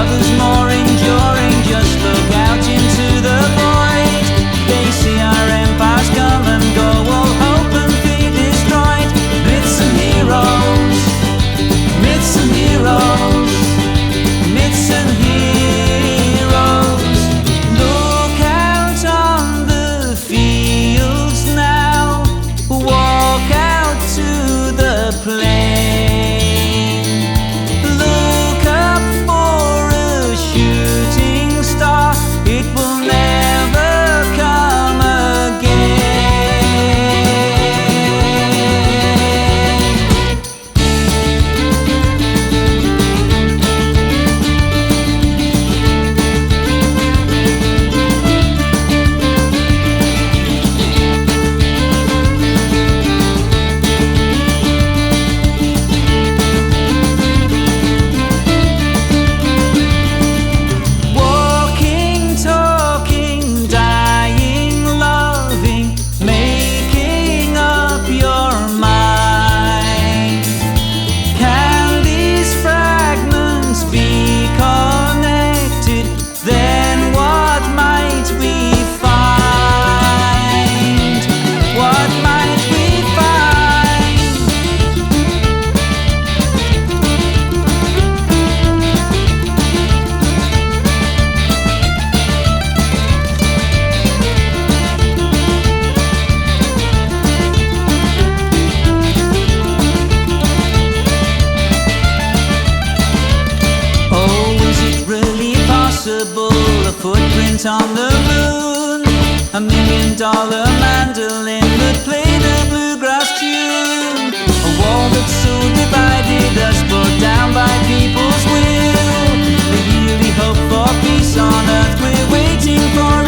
others more enduring. Just look out into the void. They see our empires come and go, all hope and faith destroyed. Myths and heroes, myths and heroes, myths and heroes. Look out on the fields now, walk out to the plain. Look up for a shooting star, it will never come again. Walking, talking, dying, loving, making up your mind. Can these fragments be connected? Then what might we find? What might we find? Oh, is it really possible? A footprint on the moon, $1 million mandolin that played a bluegrass tune, a wall that so divided us, brought down by people's will. We really hope for peace on earth, we're waiting for